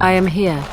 I am here.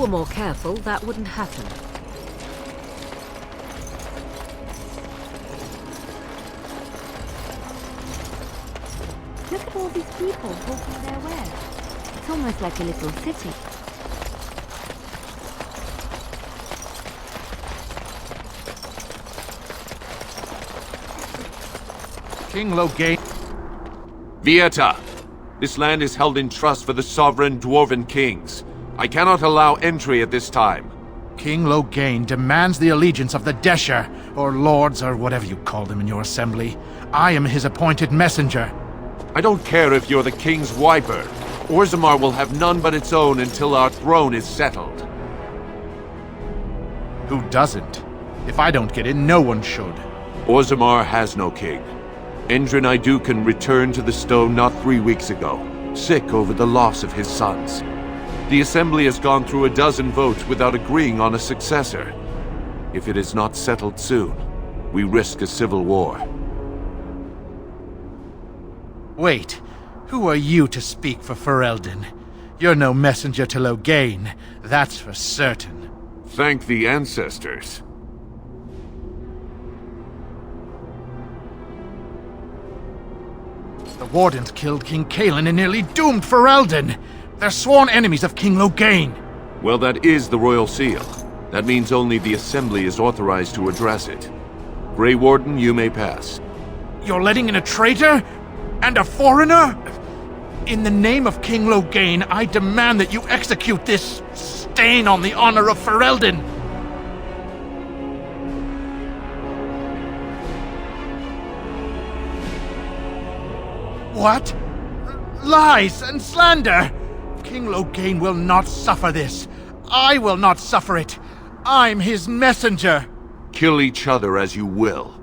More careful, that wouldn't happen. Look at all these people walking their wares. It's almost like a little city. King Loghain. Vieta! This land is held in trust for the sovereign Dwarven kings. I cannot allow entry at this time. King Loghain demands the allegiance of the Desher, or lords, or whatever you call them in your assembly. I am his appointed messenger. I don't care if you're the king's wiper. Orzammar will have none but its own until our throne is settled. Who doesn't? If I don't get in, no one should. Orzammar has no king. Endrin Idukan returned to the stone not 3 weeks ago, sick over the loss of his sons. The Assembly has gone through a dozen votes without agreeing on a successor. If it is not settled soon, we risk a civil war. Wait, who are you to speak for Ferelden? You're no messenger to Loghain, that's for certain. Thank the ancestors. The Wardens killed King Cailan and nearly doomed Ferelden! They're sworn enemies of King Loghain! Well, that is the Royal Seal. That means only the Assembly is authorized to address it. Grey Warden, you may pass. You're letting in a traitor? And a foreigner? In the name of King Loghain, I demand that you execute this stain on the honor of Ferelden! What? Lies and slander! King Loghain will not suffer this. I will not suffer it. I'm his messenger. Kill each other as you will,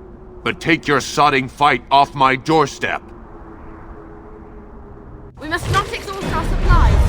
but take your sodding fight off my doorstep. We must not exhaust our supplies.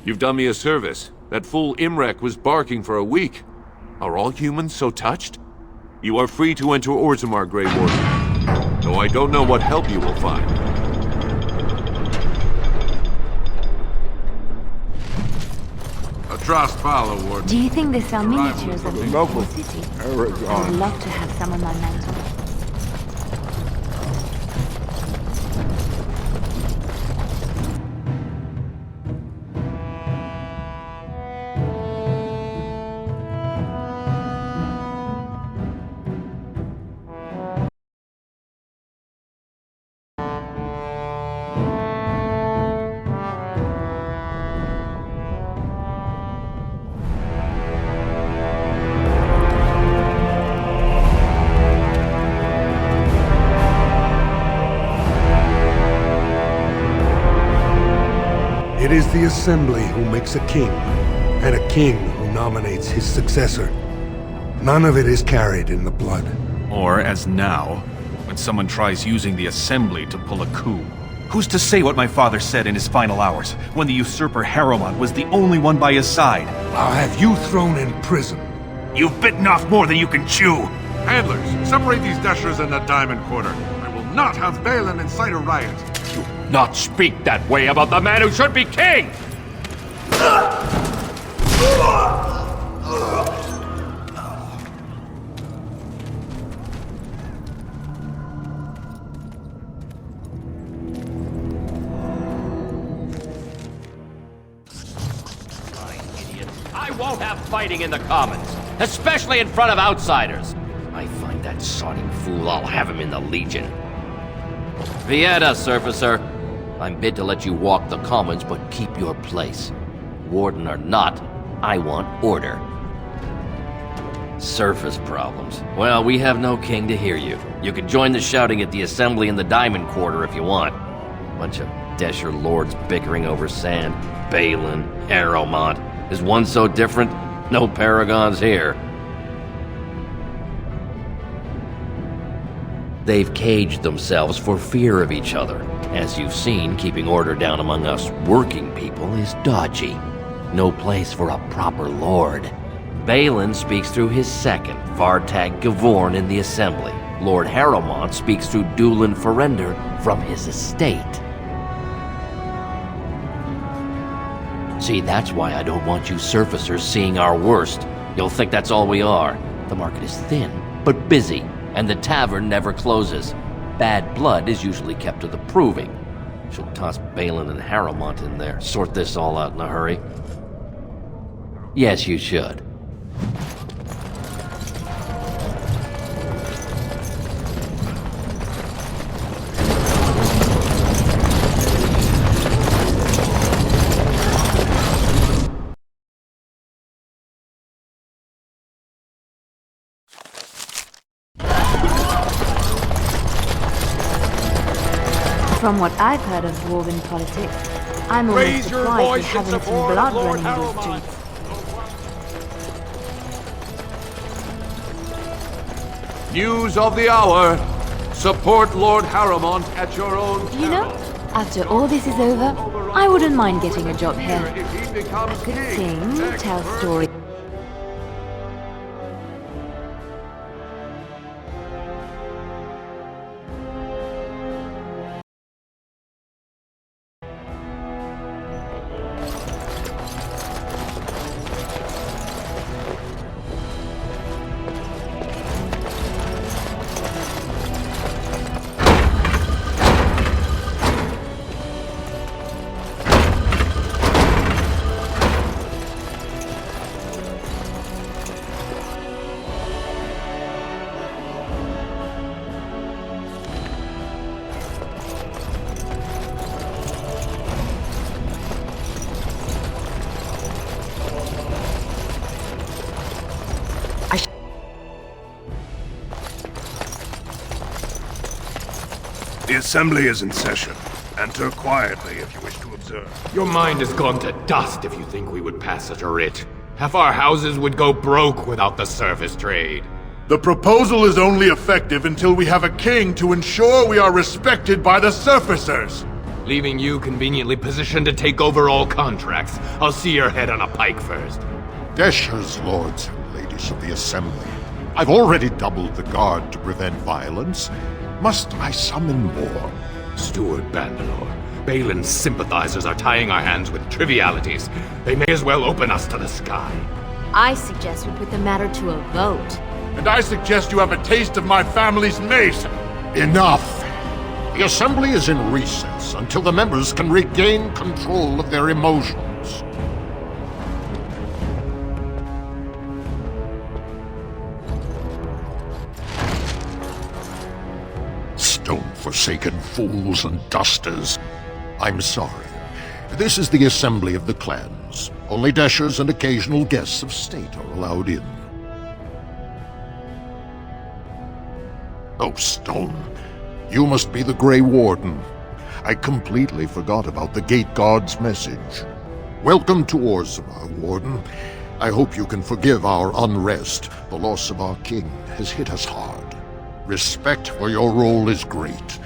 You've done me a service. That fool Imrek was barking for a week. Are all humans so touched? You are free to enter Orzammar, Grey Warden. Though I don't know what help you will find. A trust follow, Warden. Do you think they sell miniatures of the Local. city? I would love to have some on my mantle. It is the Assembly who makes a king, and a king who nominates his successor. None of it is carried in the blood. Or, as now, when someone tries using the Assembly to pull a coup. Who's to say what my father said in his final hours, when the usurper Harrowmont was the only one by his side? I'll have you thrown in prison. You've bitten off more than you can chew! Handlers, separate these dashers in the Diamond Quarter. I will not have Balin incite a riot. Do not speak that way about the man who should be king! I won't have fighting in the Commons, especially in front of outsiders. I find that sodding fool, I'll have him in the Legion. Vieta, Surfacer. I'm bid to let you walk the Commons, but keep your place. Warden or not, I want order. Surface problems. Well, we have no king to hear you. You can join the shouting at the Assembly in the Diamond Quarter if you want. Bunch of Desher lords bickering over sand. Balin, Harrowmont. Is one so different? No paragons here. They've caged themselves for fear of each other. As you've seen, keeping order down among us working people is dodgy. No place for a proper lord. Balin speaks through his second, Vartag Gavorn in the Assembly. Lord Harrowmont speaks through Dulin Ferender from his estate. See, that's why I don't want you surfacers seeing our worst. You'll think that's all we are. The market is thin, but busy, and the tavern never closes. Bad blood is usually kept to the proving. Should toss Balin and Harrowmont in there, sort this all out in a hurry. Yes, you should. From what I've heard of dwarven politics, I'm almost Raise your surprised we voice in haven't seen support of blood Lord running these Harrowmont. streets. News of the hour. Support Lord Harrowmont at your own peril. You know, after all this is over, I wouldn't mind getting a job here. If he becomes I could king, sing, next tell birth- stories. The Assembly is in session. Enter quietly if you wish to observe. Your mind has gone to dust if you think we would pass such a writ. Half our houses would go broke without the service trade. The proposal is only effective until we have a king to ensure we are respected by the surfacers. Leaving you conveniently positioned to take over all contracts. I'll see your head on a pike first. Desher's lords and ladies of the Assembly. I've already doubled the guard to prevent violence. Must I summon more? Steward Bandalore, Balin's sympathizers are tying our hands with trivialities. They may as well open us to the sky. I suggest we put the matter to a vote. And I suggest you have a taste of my family's mace. Enough! The Assembly is in recess until the members can regain control of their emotions. Stone-forsaken fools and dusters. I'm sorry. This is the Assembly of the Clans. Only Deshers and occasional guests of state are allowed in. Oh, Stone. You must be the Grey Warden. I completely forgot about the Gate Guard's message. Welcome to Orzama, Warden. I hope you can forgive our unrest. The loss of our king has hit us hard. Respect for your role is great,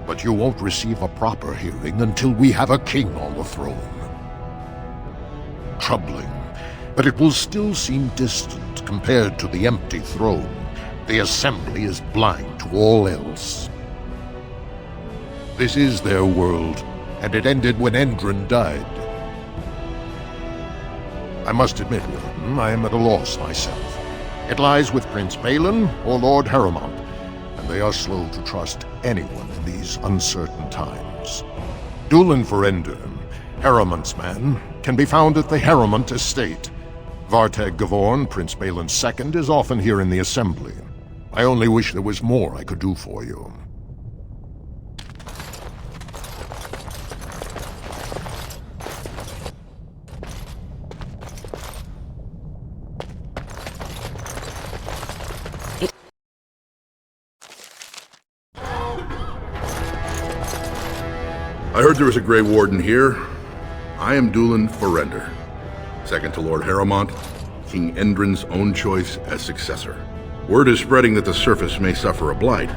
but you won't receive a proper hearing until we have a king on the throne. Troubling, but it will still seem distant compared to the empty throne. The Assembly is blind to all else. This is their world, and it ended when Endrin died. I must admit, Warden, I am at a loss myself. It lies with Prince Balin or Lord Harrowmont, and they are slow to trust anyone in these uncertain times. Dulin Ferendurn, Harrowmont's man, can be found at the Harrowmont estate. Vartag Gavorn, Prince Balin's second, is often here in the Assembly. I only wish there was more I could do for you. I heard there was a Grey Warden here. I am Dulin Ferender, second to Lord Harrowmont, King Endrin's own choice as successor. Word is spreading that the surface may suffer a blight.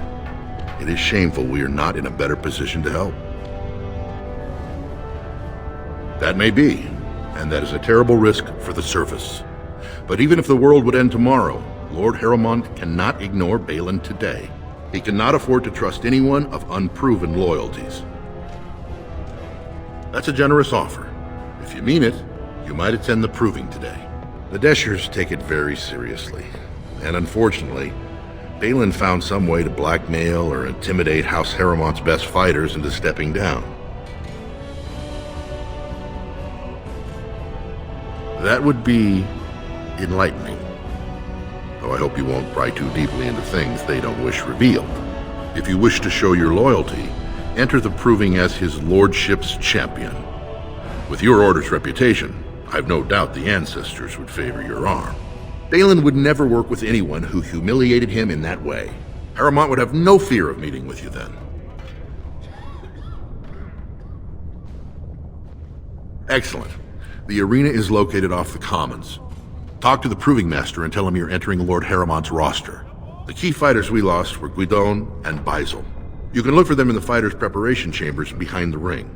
It is shameful we are not in a better position to help. That may be, and that is a terrible risk for the surface. But even if the world would end tomorrow, Lord Harrowmont cannot ignore Balin today. He cannot afford to trust anyone of unproven loyalties. That's a generous offer. If you mean it, you might attend the proving today. The Deshers take it very seriously, and unfortunately, Balin found some way to blackmail or intimidate House Harrowmont's best fighters into stepping down. That would be enlightening, though I hope you won't pry too deeply into things they don't wish revealed. If you wish to show your loyalty, enter the proving as his lordship's champion. With your order's reputation, I've no doubt the ancestors would favor your arm. Balin would never work with anyone who humiliated him in that way. Harrowmont would have no fear of meeting with you then. Excellent. The arena is located off the Commons. Talk to the Proving Master and tell him you're entering Lord Harrowmont's roster. The key fighters we lost were Guidon and Baisel. You can look for them in the fighters' preparation chambers behind the ring.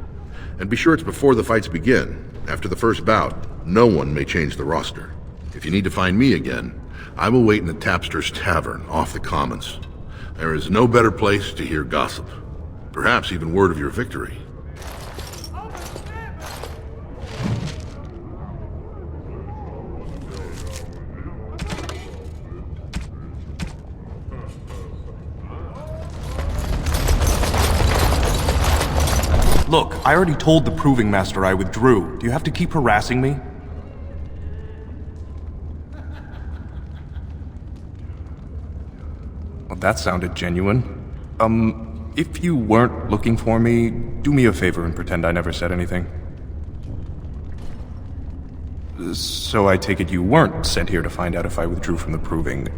And be sure it's before the fights begin. After the first bout, no one may change the roster. If you need to find me again, I will wait in the Tapster's Tavern off the Commons. There is no better place to hear gossip. Perhaps even word of your victory. Look, I already told the Proving Master I withdrew. Do you have to keep harassing me? Well, that sounded genuine. If you weren't looking for me, do me a favor and pretend I never said anything. So I take it you weren't sent here to find out if I withdrew from the Proving.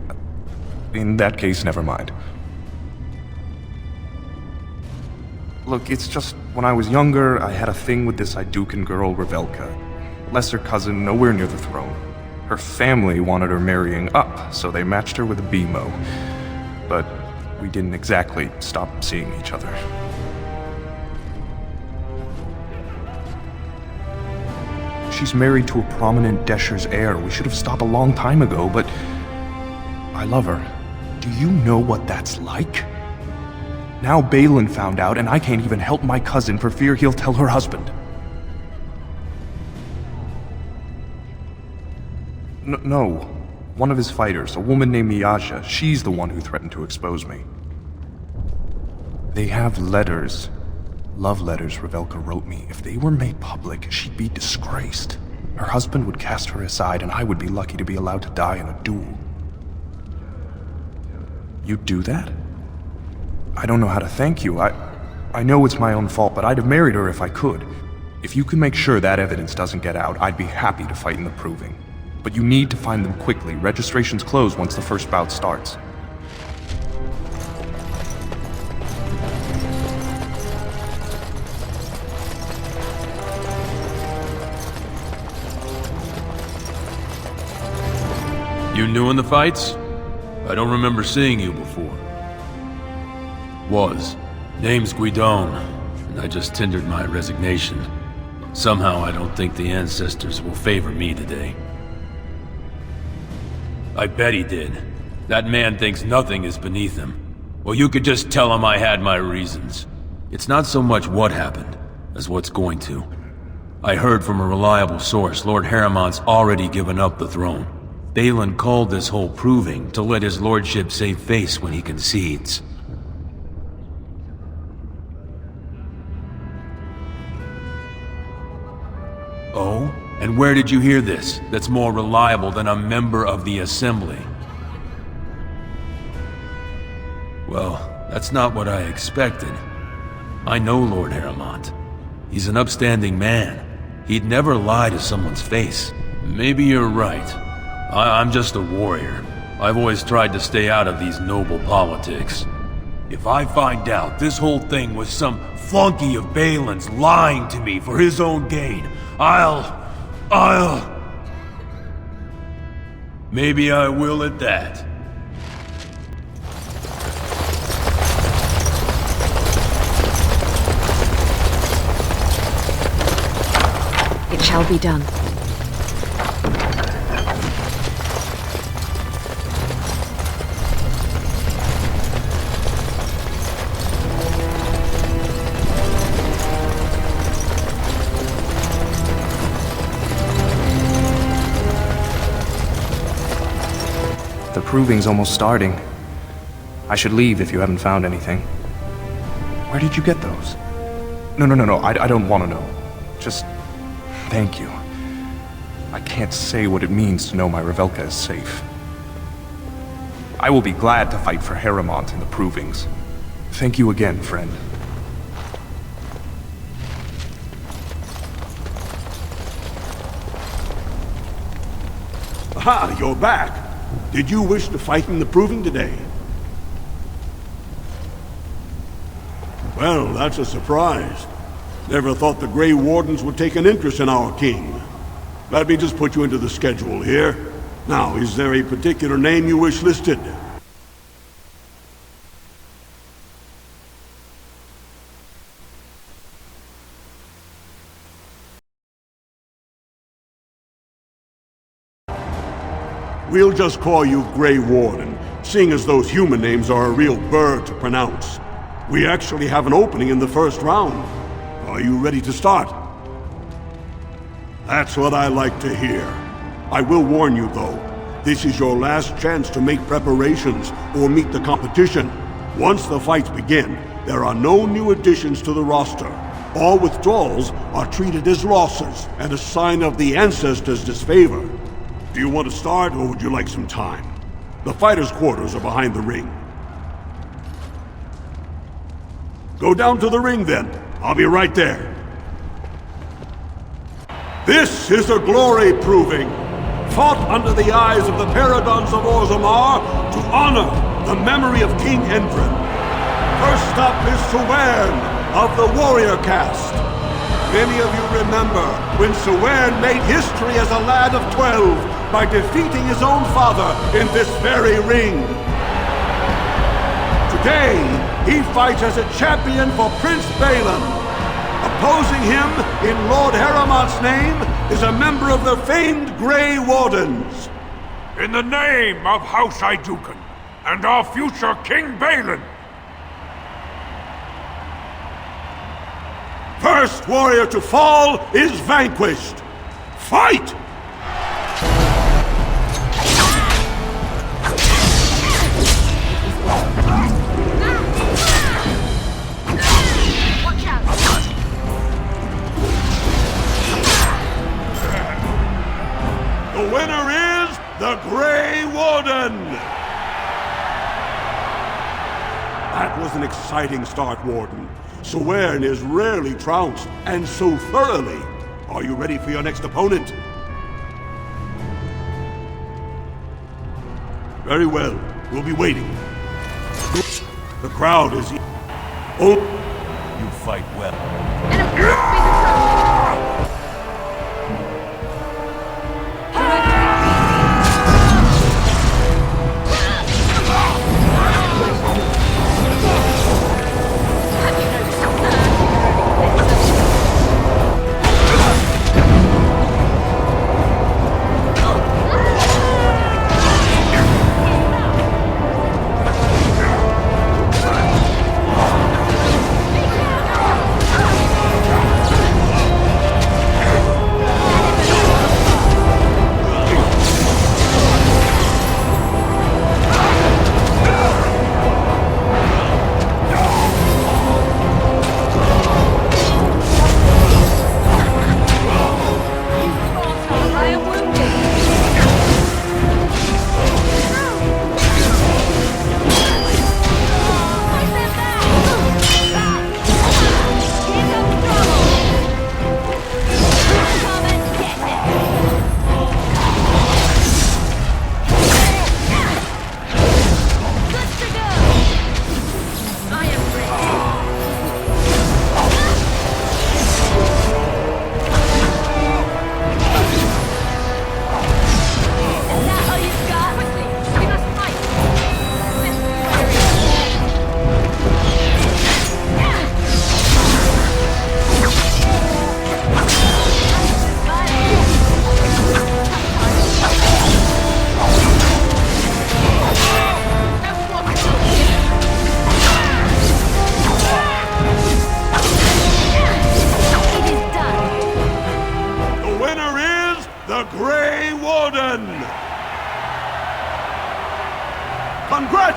In that case, never mind. Look, it's just, when I was younger, I had a thing with this Idukan girl, Revelka. Lesser cousin, nowhere near the throne. Her family wanted her marrying up, so they matched her with a BMO. But we didn't exactly stop seeing each other. She's married to a prominent Desher's heir. We should have stopped a long time ago, but I love her. Do you know what that's like? Now Balin found out, and I can't even help my cousin for fear he'll tell her husband. No. One of his fighters, a woman named Miyasha, she's the one who threatened to expose me. They have letters. Love letters Revelka wrote me. If they were made public, she'd be disgraced. Her husband would cast her aside, and I would be lucky to be allowed to die in a duel. You'd do that? I don't know how to thank you. I know it's my own fault, but I'd have married her if I could. If you can make sure that evidence doesn't get out, I'd be happy to fight in the Proving. But you need to find them quickly. Registrations close once the first bout starts. You new in the fights? I don't remember seeing you before. Name's Guidon, and I just tendered my resignation. Somehow I don't think the ancestors will favor me today. I bet he did. That man thinks nothing is beneath him. Well, you could just tell him I had my reasons. It's not so much what happened, as what's going to. I heard from a reliable source Lord Haramont's already given up the throne. Balin called this whole proving to let his lordship save face when he concedes. Oh? And where did you hear this that's more reliable than a member of the Assembly? Well, that's not what I expected. I know Lord Haramont. He's an upstanding man. He'd never lie to someone's face. Maybe you're right. I'm just a warrior. I've always tried to stay out of these noble politics. If I find out this whole thing was some flunky of Balin's lying to me for his own gain, Maybe I will at that. It shall be done. The proving's almost starting. I should leave if you haven't found anything. Where did you get those? No, I don't want to know. Just thank you. I can't say what it means to know my Revelka is safe. I will be glad to fight for Haramont in the provings. Thank you again, friend. Aha, you're back. Did you wish to fight in the proving today? Well, that's a surprise. Never thought the Grey Wardens would take an interest in our king. Let me just put you into the schedule here. Now, is there a particular name you wish listed? We'll just call you Grey Warden, seeing as those human names are a real burr to pronounce. We actually have an opening in the first round. Are you ready to start? That's what I like to hear. I will warn you, though. This is your last chance to make preparations or meet the competition. Once the fights begin, there are no new additions to the roster. All withdrawals are treated as losses and a sign of the ancestors' disfavor. Do you want to start, or would you like some time? The fighters' quarters are behind the ring. Go down to the ring, then. I'll be right there. This is a glory proving, fought under the eyes of the paragons of Orzammar to honor the memory of King Endrin. First up is Suwern of the warrior caste. Many of you remember when Suwern made history as a lad of 12 by defeating his own father in this very ring. Today, he fights as a champion for Prince Balin. Opposing him, in Lord Haramont's name, is a member of the famed Grey Wardens. In the name of House Idukan and our future King Balin. First warrior to fall is vanquished. Fight! The winner is the Grey Warden! That was an exciting start, Warden. Suwern is rarely trounced, and so thoroughly. Are you ready for your next opponent? Very well. We'll be waiting. The crowd is... Oh! You fight well.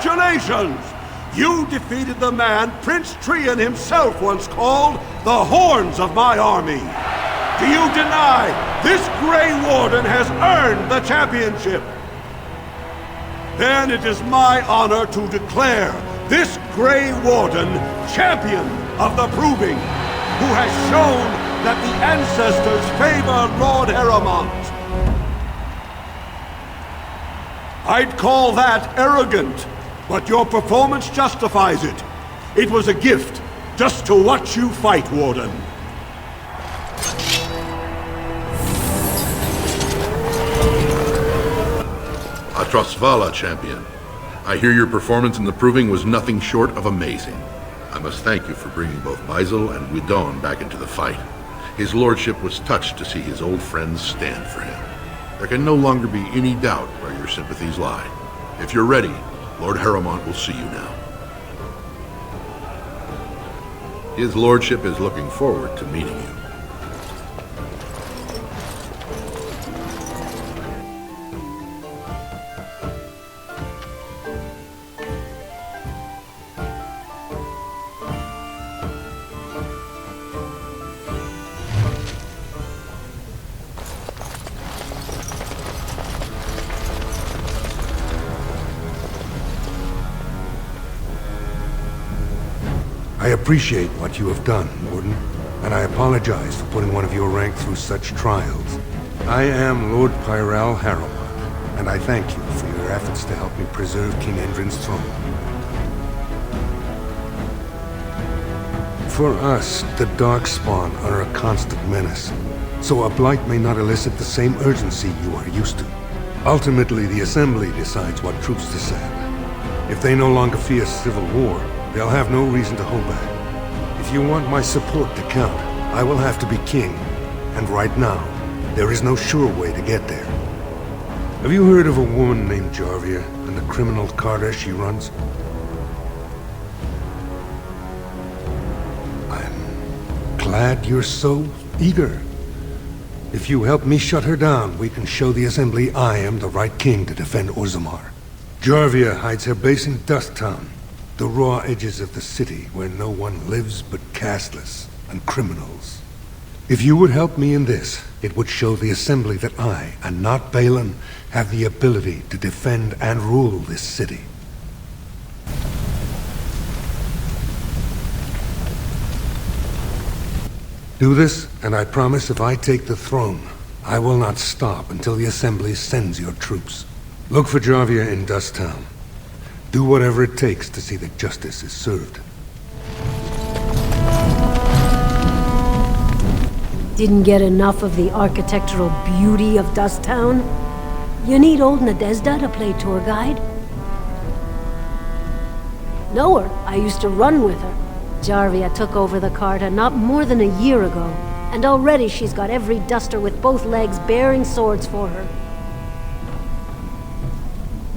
Congratulations! You defeated the man Prince Trian himself once called the Horns of my army. Do you deny this Grey Warden has earned the championship? Then it is my honor to declare this Grey Warden champion of the Proving, who has shown that the ancestors favor Lord Heremont. I'd call that arrogant, but your performance justifies it. It was a gift just to watch you fight, Warden. Atrosvala, champion. I hear your performance in the Proving was nothing short of amazing. I must thank you for bringing both Baisel and Guidon back into the fight. His lordship was touched to see his old friends stand for him. There can no longer be any doubt where your sympathies lie. If you're ready, Lord Heremont will see you now. His lordship is looking forward to meeting you. I appreciate what you have done, Warden, and I apologize for putting one of your rank through such trials. I am Lord Pyral Heremont, and I thank you for your efforts to help me preserve King Endrin's throne. For us, the Darkspawn are a constant menace, so a blight may not elicit the same urgency you are used to. Ultimately, the Assembly decides what troops to send. If they no longer fear civil war, they'll have no reason to hold back. If you want my support to count, I will have to be king. And right now, there is no sure way to get there. Have you heard of a woman named Jarvia and the criminal carter she runs? I'm glad you're so eager. If you help me shut her down, we can show the Assembly I am the right king to defend Orzammar. Jarvia hides her base in Dust Town, the raw edges of the city where no one lives but casteless and criminals. If you would help me in this, it would show the Assembly that I, and not Balin, have the ability to defend and rule this city. Do this, and I promise if I take the throne, I will not stop until the Assembly sends your troops. Look for Jarvia in Dust Town. Do whatever it takes to see that justice is served. Didn't get enough of the architectural beauty of Dust Town? You need old Nadezhda to play tour guide? Know her. I used to run with her. Jarvia took over the Carta not more than a year ago, and already she's got every duster with both legs bearing swords for her.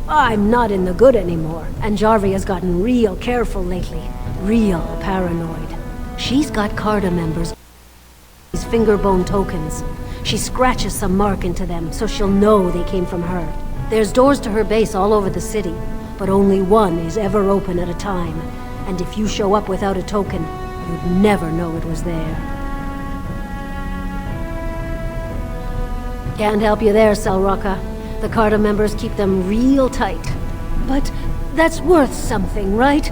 I'm not in the good anymore, and Jarvia's gotten real careful lately. Real paranoid. She's got Carta members' fingerbone tokens. She scratches some mark into them, so she'll know they came from her. There's doors to her base all over the city, but only one is ever open at a time. And if you show up without a token, you'd never know it was there. Can't help you there, Selrocka. The Carta members keep them real tight. But that's worth something, right?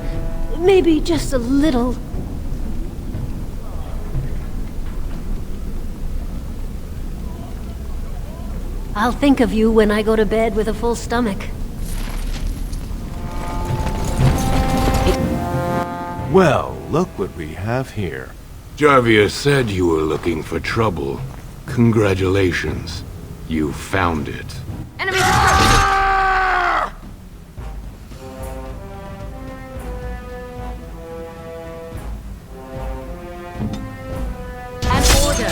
Maybe just a little. I'll think of you when I go to bed with a full stomach. Well, look what we have here. Jarvia said you were looking for trouble. Congratulations. You found it. Enemies approaching! An order!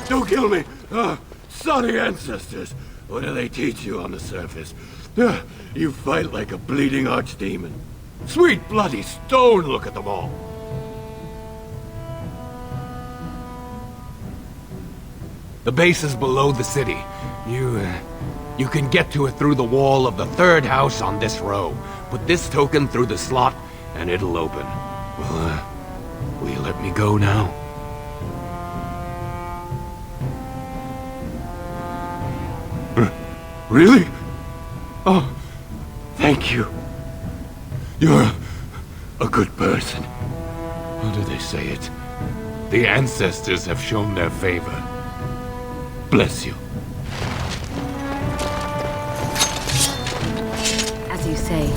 Don't kill me! saw the ancestors. What do they teach you on the surface? You fight like a bleeding archdemon. Sweet bloody stone, look at them all. The base is below the city. You can get to it through the wall of the third house on this row. Put this token through the slot, and it'll open. Well, will you let me go now? Really? Oh, thank you. You're a good person. How do they say it? The ancestors have shown their favor. Bless you. As you say.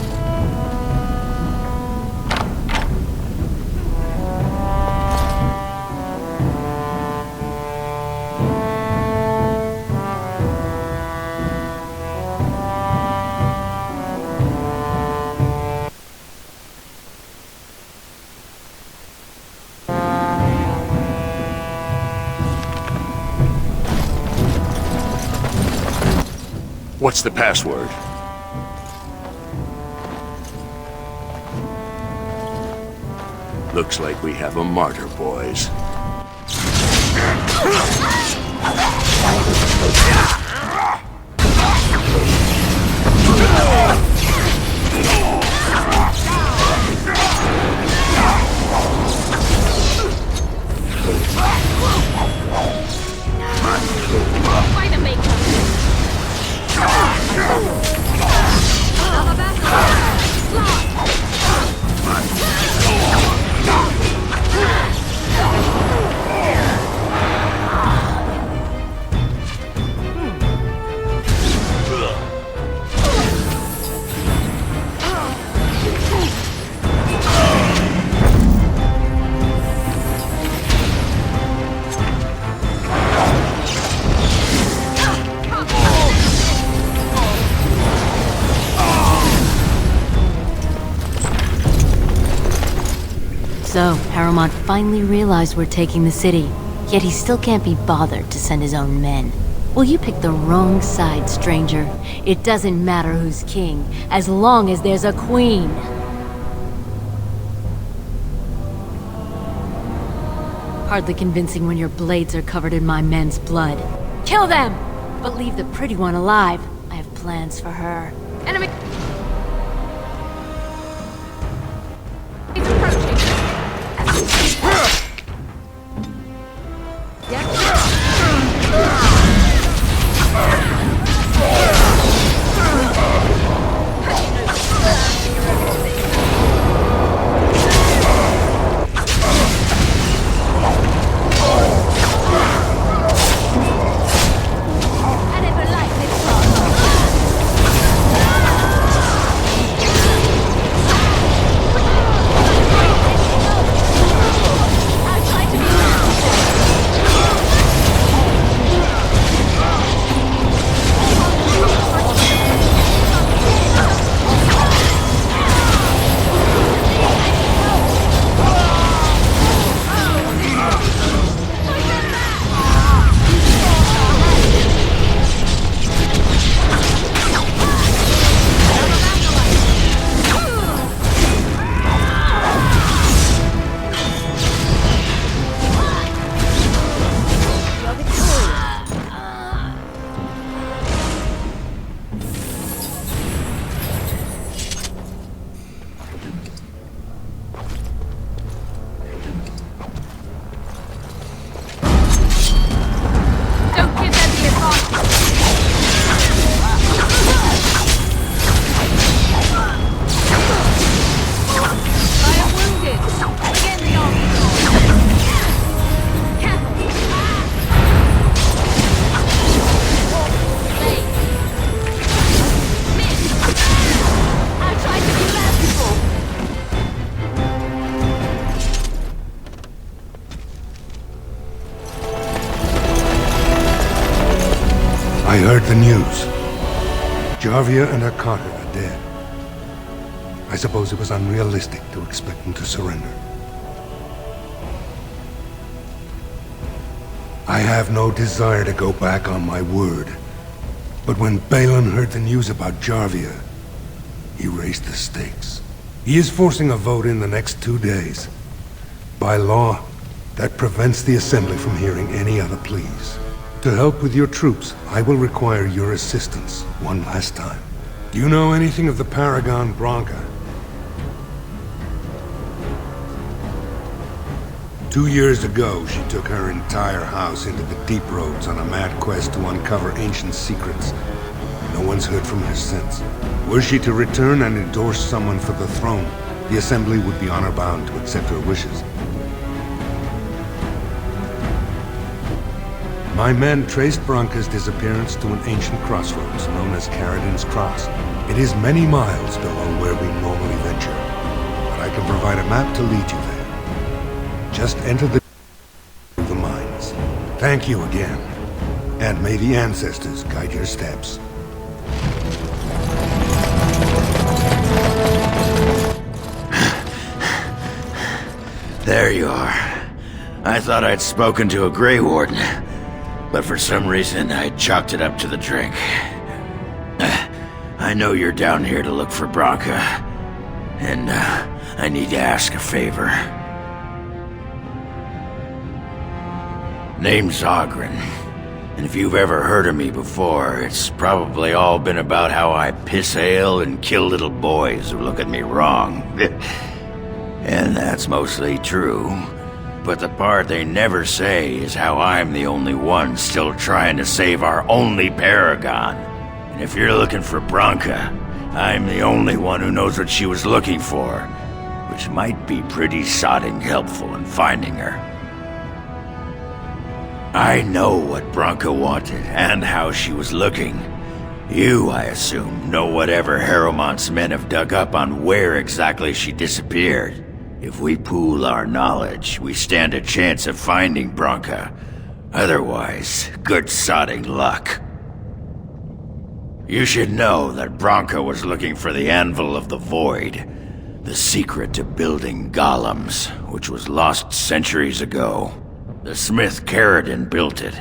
What's the password? Looks like we have a martyr, boys. By the maker. Another So, Paramount finally realized we're taking the city, yet he still can't be bothered to send his own men. Well, you picked the wrong side, stranger. It doesn't matter who's king, as long as there's a queen. Hardly convincing when your blades are covered in my men's blood. Kill them! But leave the pretty one alive. I have plans for her. Enemy! He's approaching! I heard the news. Jarvia and her Carter are dead. I suppose it was unrealistic to expect them to surrender. I have no desire to go back on my word. But when Balin heard the news about Jarvia, he raised the stakes. He is forcing a vote in the next 2 days. By law, that prevents the Assembly from hearing any other pleas. To help with your troops, I will require your assistance one last time. Do you know anything of the paragon Branca? 2 years ago, she took her entire house into the deep roads on a mad quest to uncover ancient secrets. No one's heard from her since. Were she to return and endorse someone for the throne, the Assembly would be honor-bound to accept her wishes. My men traced Branca's disappearance to an ancient crossroads known as Caridin's Cross. It is many miles below where we normally venture, but I can provide a map to lead you there. Just enter the mines. Thank you again, and may the ancestors guide your steps. There you are. I thought I'd spoken to a Grey Warden, but for some reason I chalked it up to the drink. I know you're down here to look for Branca, and I need to ask a favor. Name's Ogren, and if you've ever heard of me before, it's probably all been about how I piss ale and kill little boys who look at me wrong. And that's mostly true. But the part they never say is how I'm the only one still trying to save our only paragon. And if you're looking for Branca, I'm the only one who knows what she was looking for, which might be pretty sodding helpful in finding her. I know what Branca wanted and how she was looking. You, I assume, know whatever Hieromont's men have dug up on where exactly she disappeared. If we pool our knowledge, we stand a chance of finding Branca. Otherwise, good sodding luck. You should know that Branca was looking for the Anvil of the Void, the secret to building golems, which was lost centuries ago. The smith Caridin built it,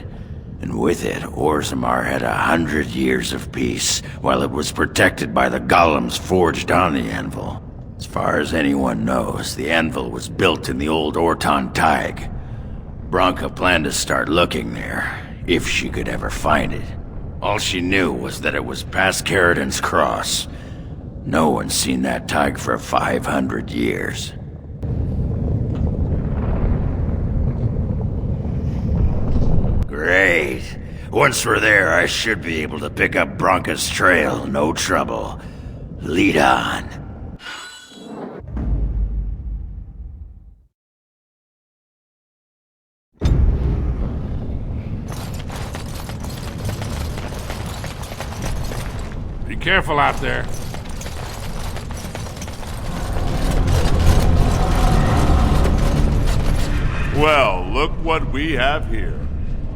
and with it, Orzammar had 100 years of peace, while it was protected by the golems forged on the anvil. As far as anyone knows, the anvil was built in the old Orton Tig. Branca planned to start looking there, if she could ever find it. All she knew was that it was past Caridin's Cross. No one's seen that Tig for 500 years. Great. Once we're there, I should be able to pick up Branca's trail, no trouble. Lead on. Be careful out there. Well, look what we have here.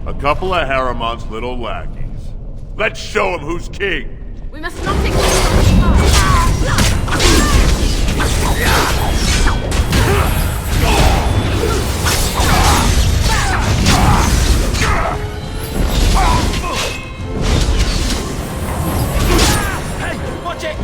A couple of Hieromont's little lackeys. Let's show him who's king. We must not ignore Hey, watch it!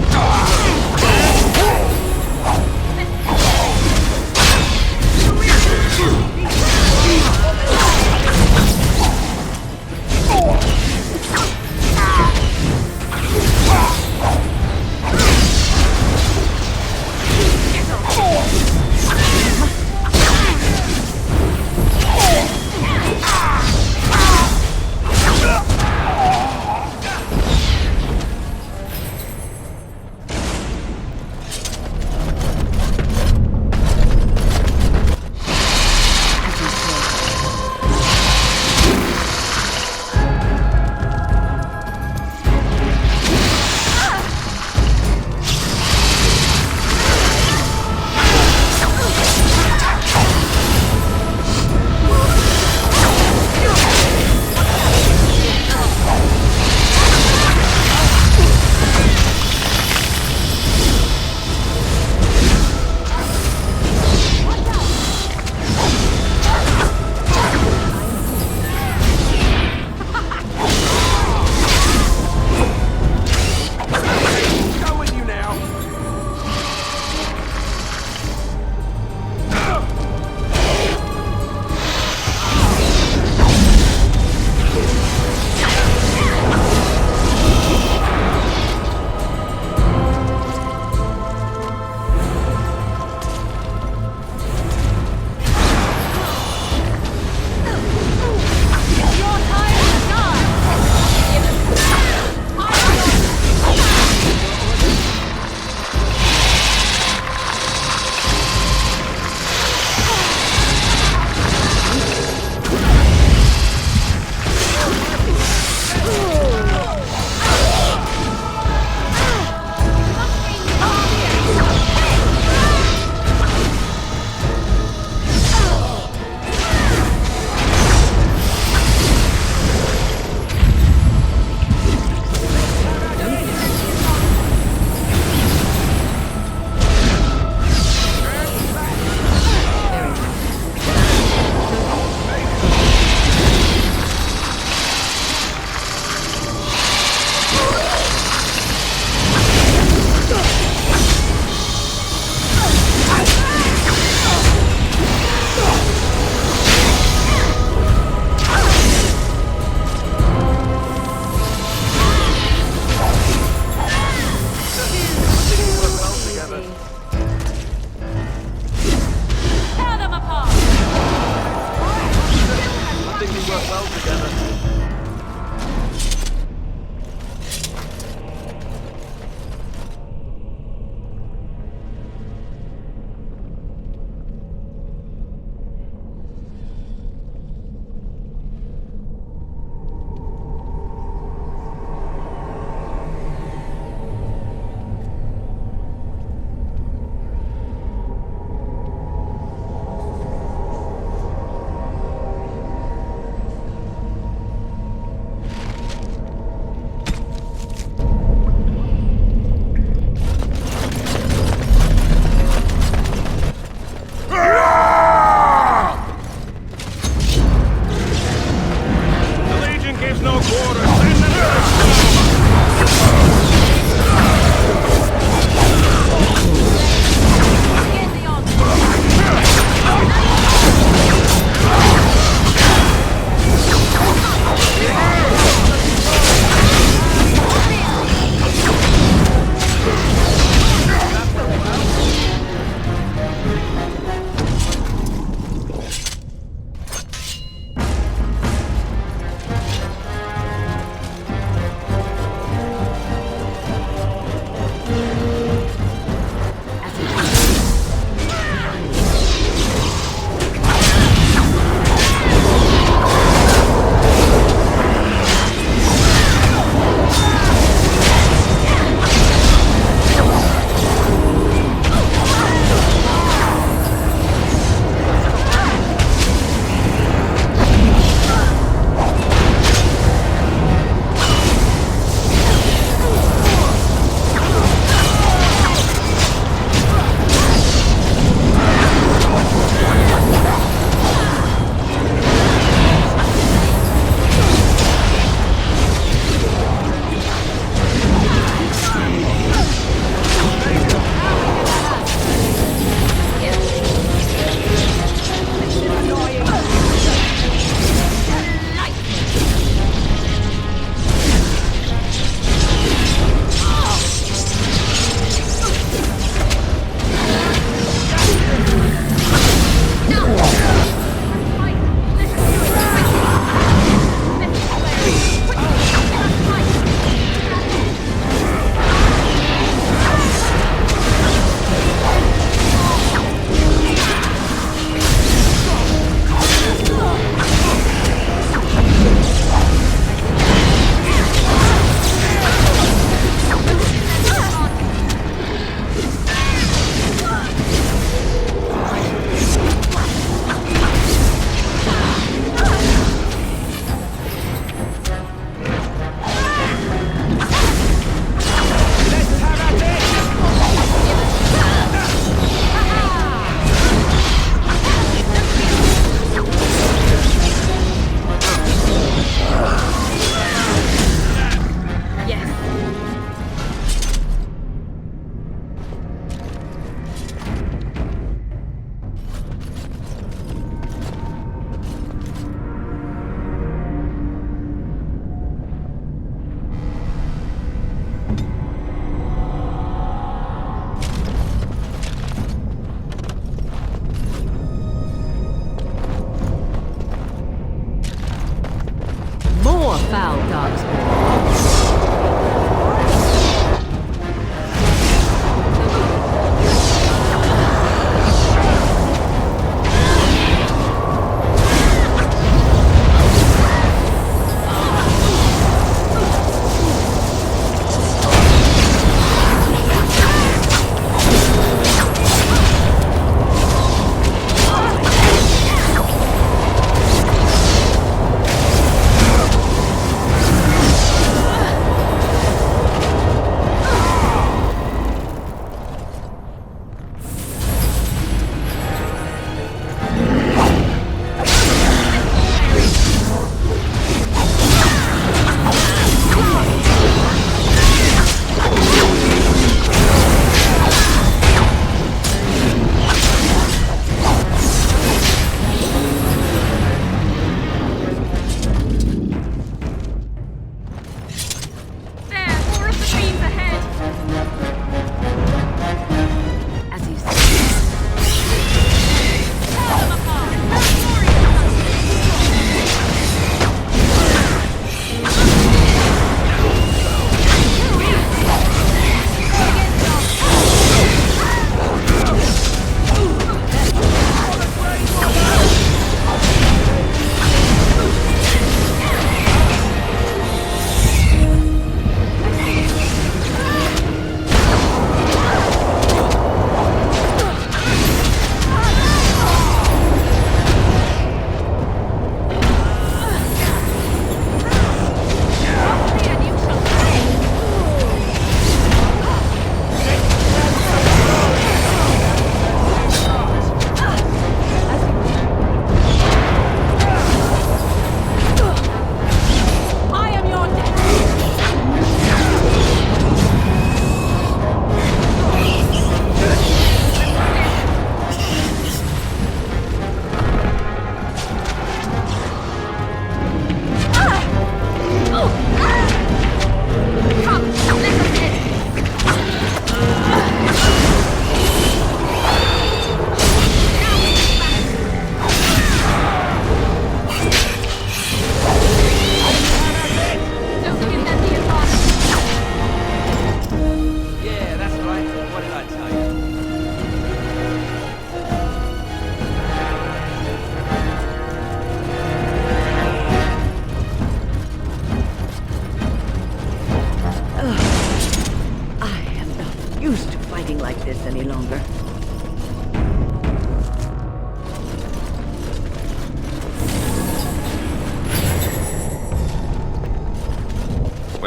together.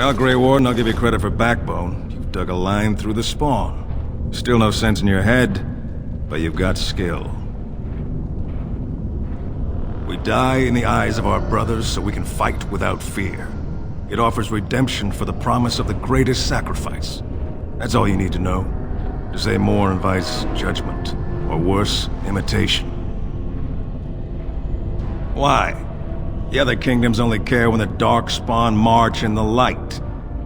Well, Grey Warden, I'll give you credit for backbone. You've dug a line through the spawn. Still no sense in your head, but you've got skill. We die in the eyes of our brothers so we can fight without fear. It offers redemption for the promise of the greatest sacrifice. That's all you need to know. To say more invites judgment, or worse, imitation. Why? The other kingdoms only care when the Darkspawn march in the light.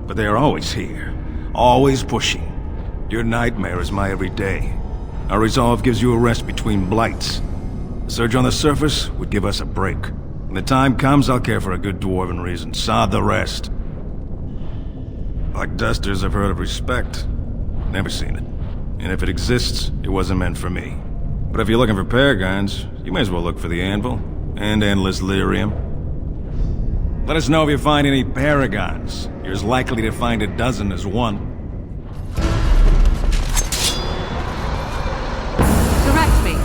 But they are always here, always pushing. Your nightmare is my everyday. Our resolve gives you a rest between blights. A surge on the surface would give us a break. When the time comes, I'll care for a good dwarven reason. Sod the rest. Like dusters, I've heard of respect. Never seen it. And if it exists, it wasn't meant for me. But if you're looking for paragons, you may as well look for the anvil. And endless lyrium. Let us know if you find any paragons. You're as likely to find a dozen as one. Direct me.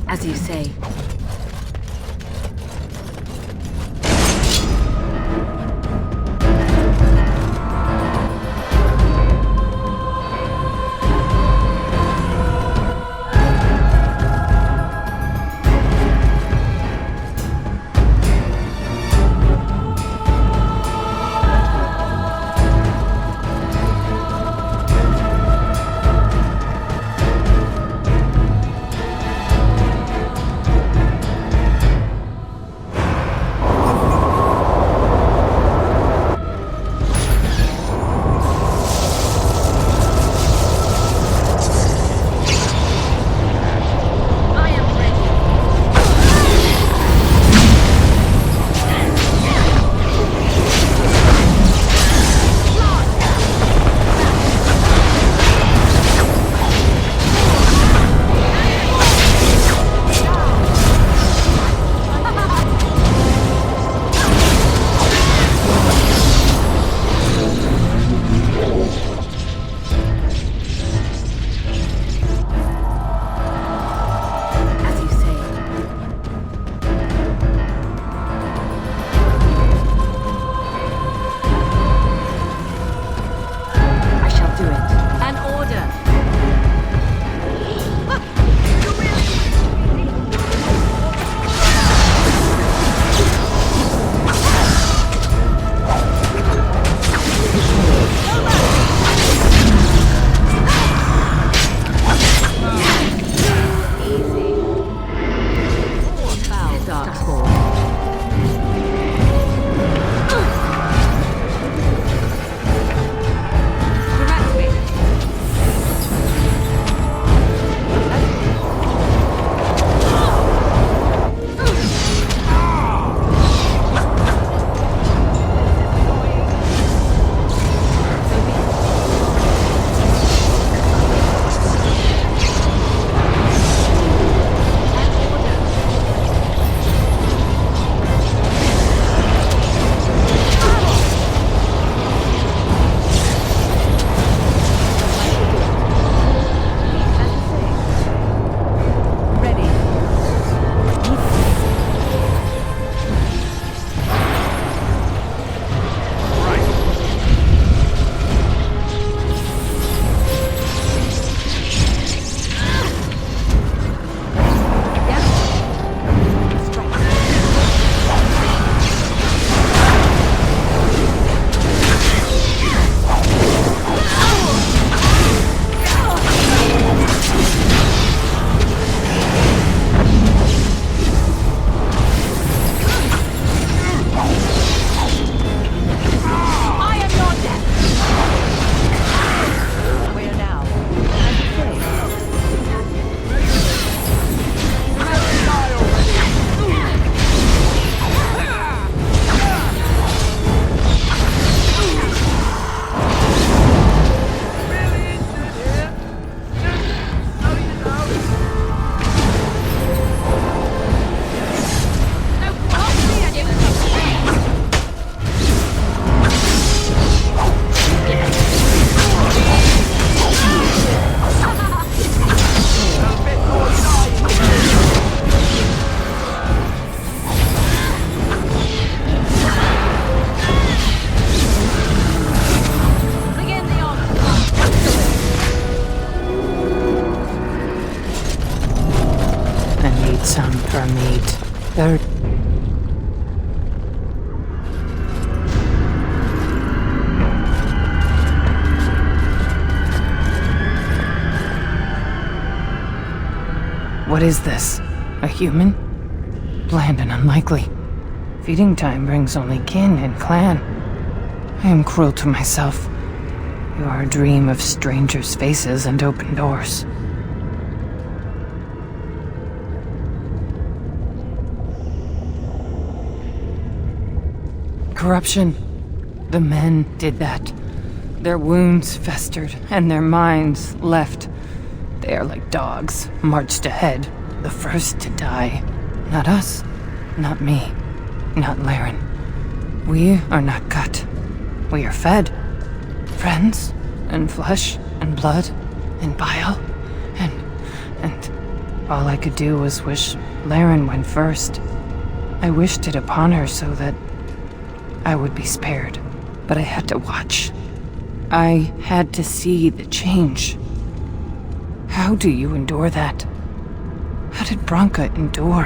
As you say. some for meat. They're... What is this? A human? Bland and unlikely. Feeding time brings only kin and clan. I am cruel to myself. You are a dream of strangers' faces and open doors. Corruption. The men did that. Their wounds festered, and their minds left. They are like dogs, marched ahead, the first to die. Not us, not me, not Laren. We are not cut. We are fed. Friends, and flesh, and blood, and bile, and all I could do was wish Laren went first. I wished it upon her so that I would be spared, but I had to watch. I had to see the change. How do you endure that? How did Branka endure?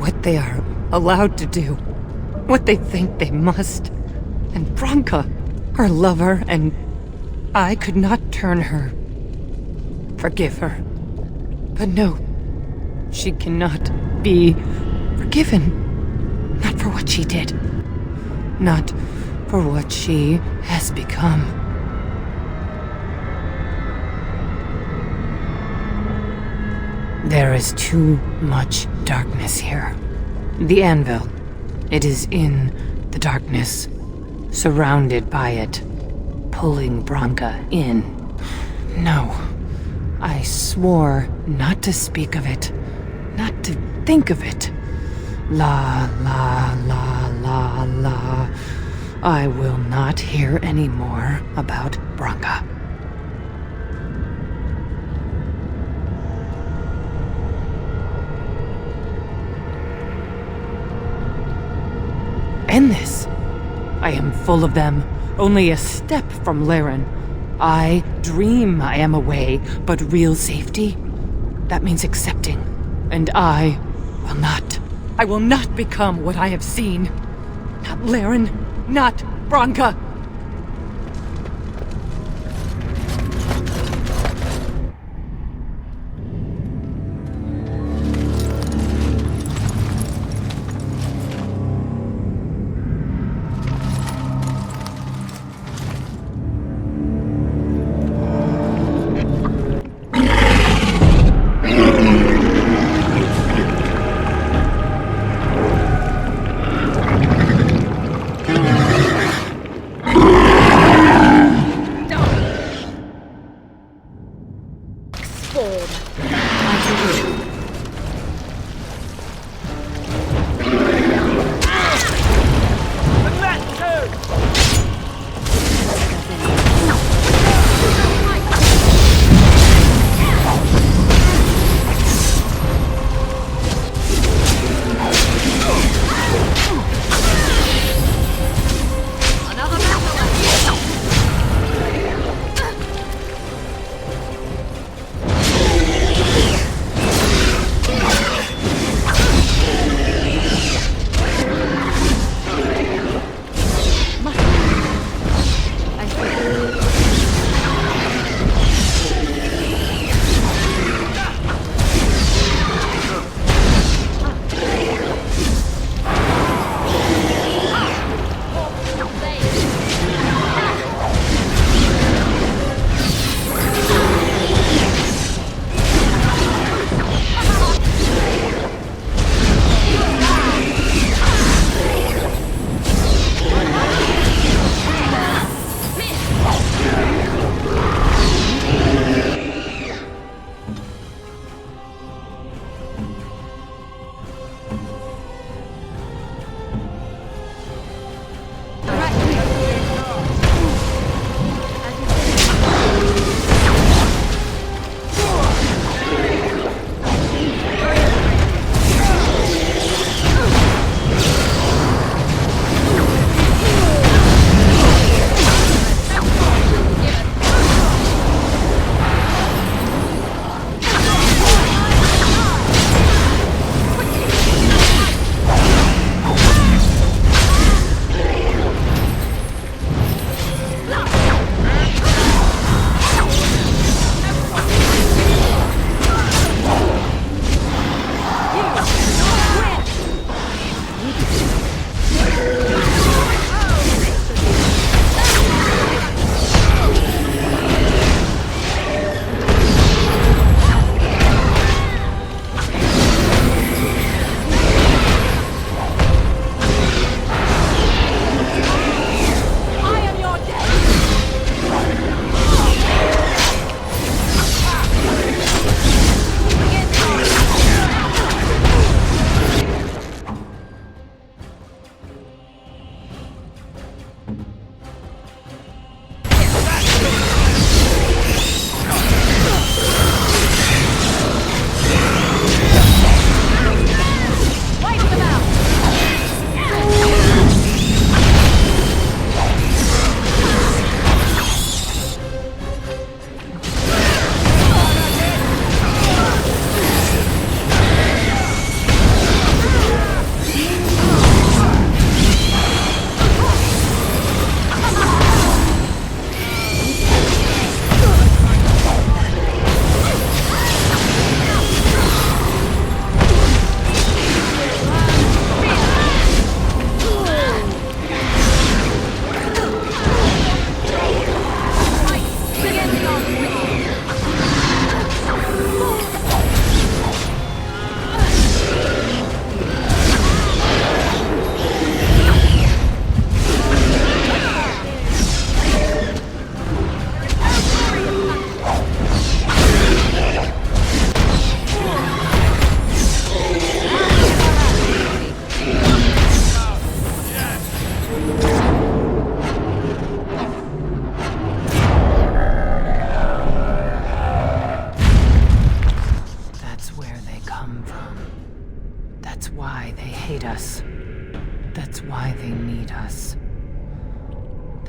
What they are allowed to do. What they think they must. And Branka, her lover, and I could not turn her. Forgive her. But no, she cannot be forgiven. Not for what she did. Not for what she has become. There is too much darkness here. The anvil. It is in the darkness, surrounded by it, pulling Branka in. No, I swore not to speak of it, not to think of it. La, la, la, la, la. I will not hear any more about Branka. End this. I am full of them, only a step from Laren. I dream I am away, but real safety? That means accepting. And I will not. I will not become what I have seen. Not Laren, not Branka.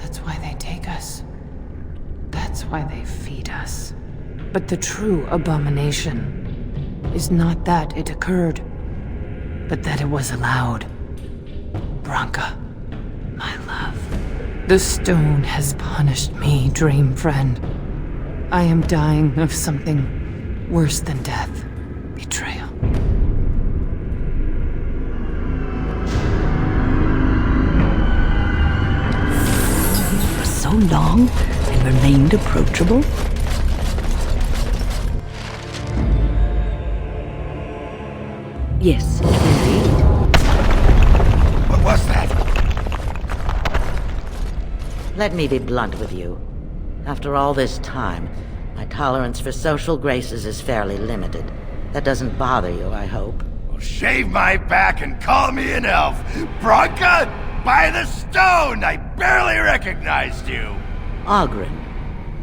That's why they take us. That's why they feed us. But the true abomination is not that it occurred, but that it was allowed. Branka, my love. The stone has punished me, dream friend. I am dying of something worse than death. Betrayal. For so long, and remained approachable? Yes, indeed. What was that? Let me be blunt with you. After all this time, my tolerance for social graces is fairly limited. That doesn't bother you, I hope. Well, shave my back and call me an elf. Branka, by the stone! I barely recognized you. Oghren.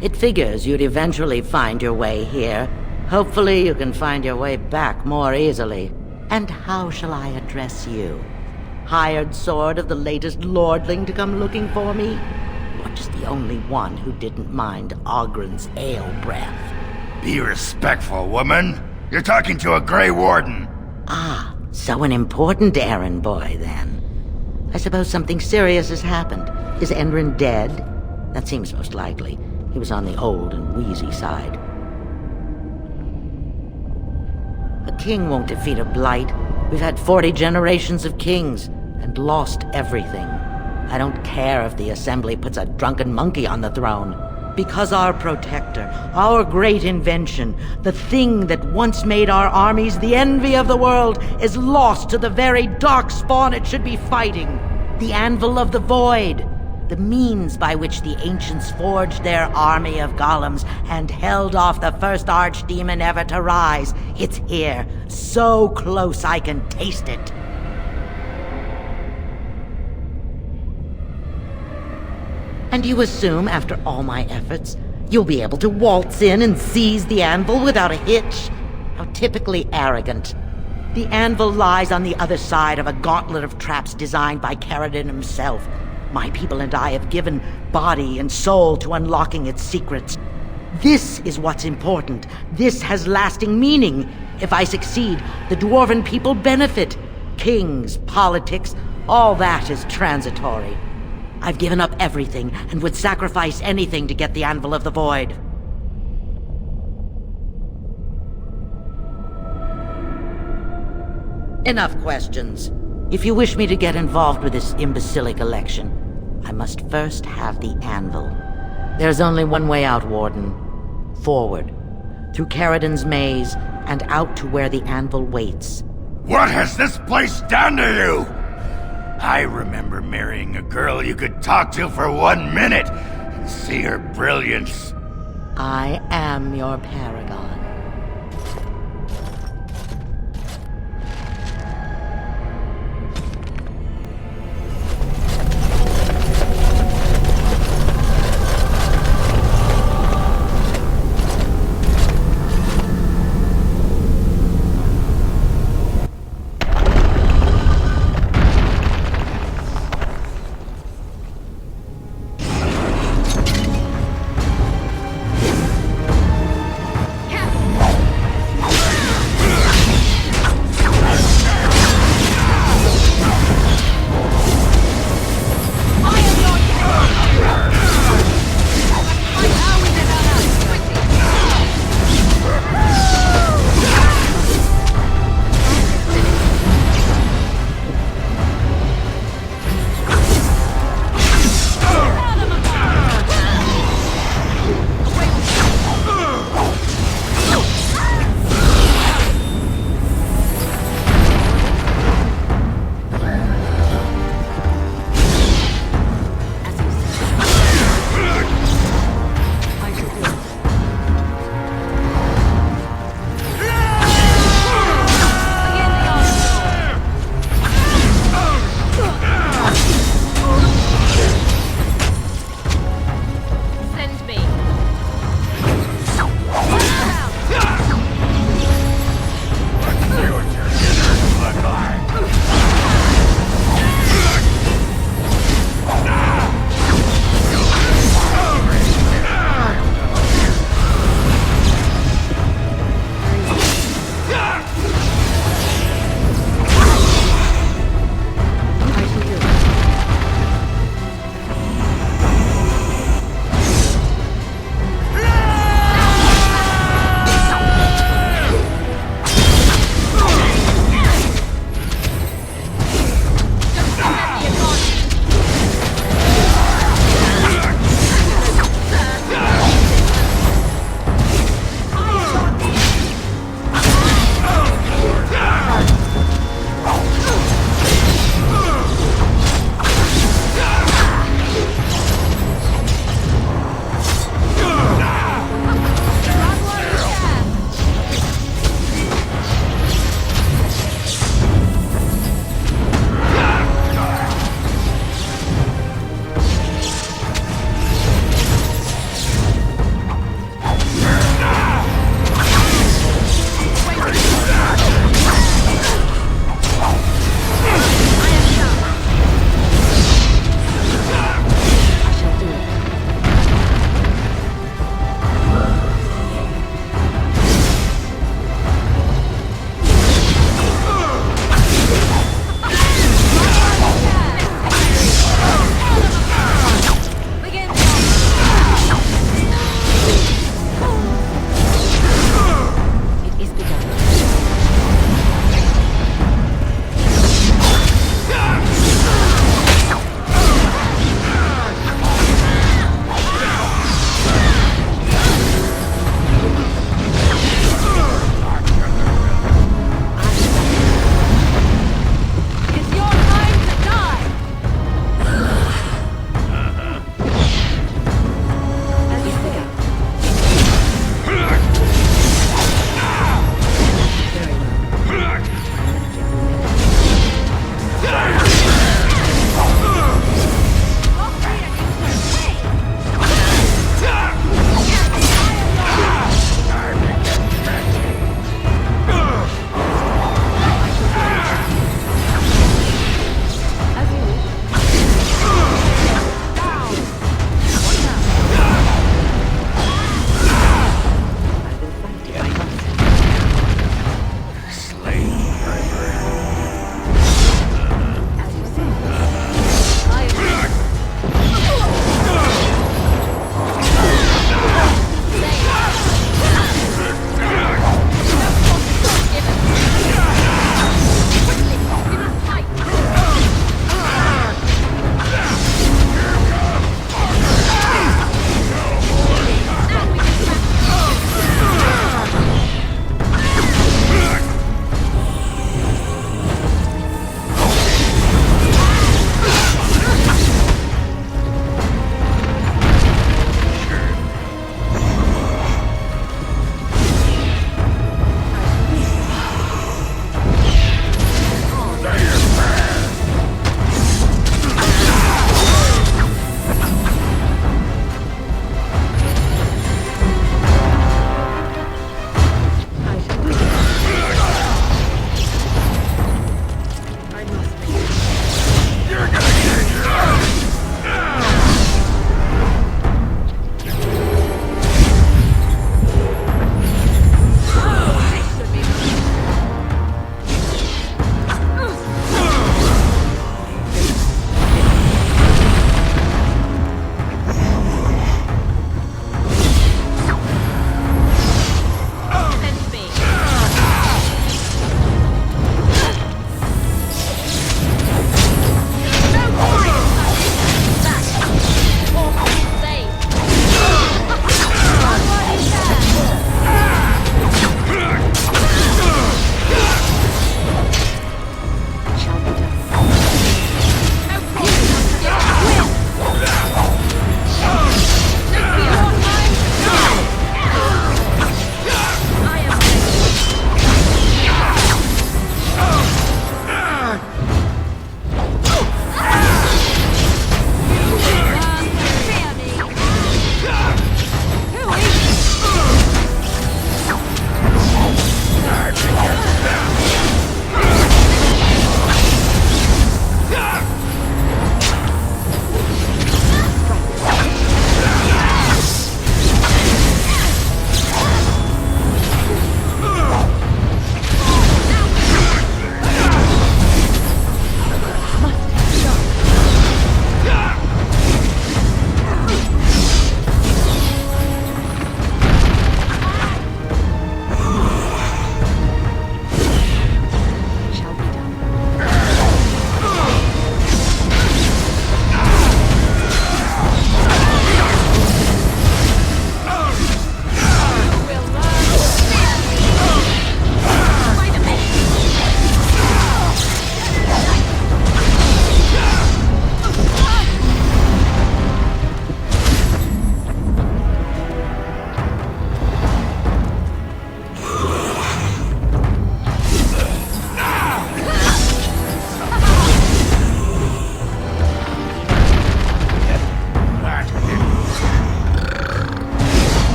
It figures you'd eventually find your way here. Hopefully you can find your way back more easily. And how shall I address you? Hired sword of the latest lordling to come looking for me? Or just the only one who didn't mind Oghren's ale breath? Be respectful, woman. You're talking to a Grey Warden. Ah, so an important errand boy, then. I suppose something serious has happened. Is Endrin dead? That seems most likely. He was on the old and wheezy side. A king won't defeat a blight. We've had 40 generations of kings, and lost everything. I don't care if the Assembly puts a drunken monkey on the throne. Because our protector, our great invention, the thing that once made our armies the envy of the world, is lost to the very darkspawn it should be fighting. The Anvil of the Void. The means by which the ancients forged their army of golems and held off the first archdemon ever to rise. It's here, so close I can taste it. And you assume, after all my efforts, you'll be able to waltz in and seize the anvil without a hitch? How typically arrogant. The anvil lies on the other side of a gauntlet of traps designed by Caradon himself. My people and I have given body and soul to unlocking its secrets. This is what's important. This has lasting meaning. If I succeed, the Dwarven people benefit. Kings, politics, all that is transitory. I've given up everything and would sacrifice anything to get the Anvil of the Void. Enough questions. If you wish me to get involved with this imbecilic election, I must first have the Anvil. There's only one way out, Warden. Forward. Through Caradon's maze, and out to where the Anvil waits. What has this place done to you? I remember marrying a girl you could talk to for 1 minute and see her brilliance. I am your paragon.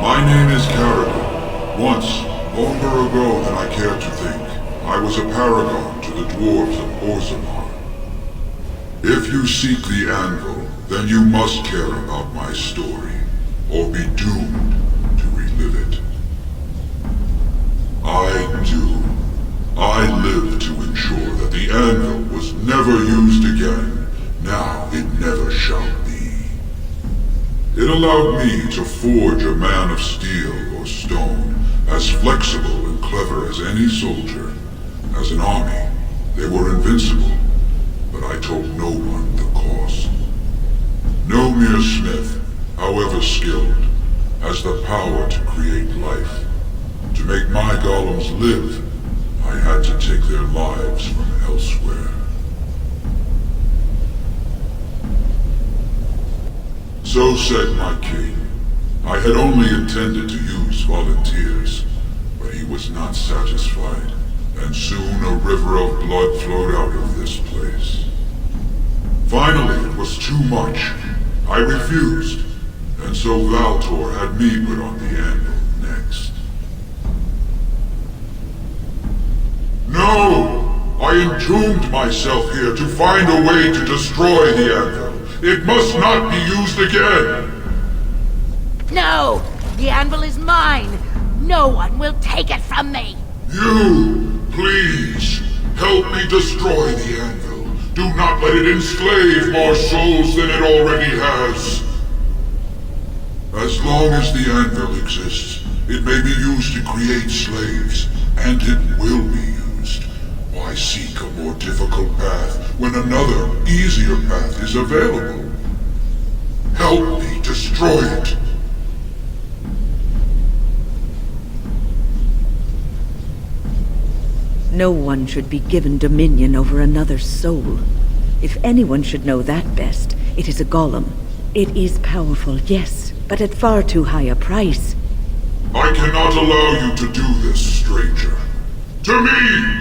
My name is Paragon. Once, longer ago than I care to think, I was a paragon to the dwarves of Orzammar. If you seek the anvil, then you must care about my story, or be doomed to relive it. I do. I live to ensure that the anvil was never used again. Now it never shall be. It allowed me to forge a man of steel or stone, as flexible and clever as any soldier. As an army, they were invincible, but I told no one the cost. No mere smith, however skilled, has the power to create life. To make my golems live, I had to take their lives from elsewhere. So said my king. I had only intended to use volunteers, but he was not satisfied, and soon a river of blood flowed out of this place. Finally, it was too much. I refused, and so Valtor had me put on the anvil next. No! I entombed myself here to find a way to destroy the anvil. It must not be used again! No! The anvil is mine! No one will take it from me! You, please, help me destroy the anvil. Do not let it enslave more souls than it already has. As long as the anvil exists, it may be used to create slaves, and it will be used. Why seek a more difficult path when another, easier path is available? Help me destroy it. No one should be given dominion over another's soul. If anyone should know that best, it is a golem. It is powerful, yes, but at far too high a price. I cannot allow you to do this, stranger. To me,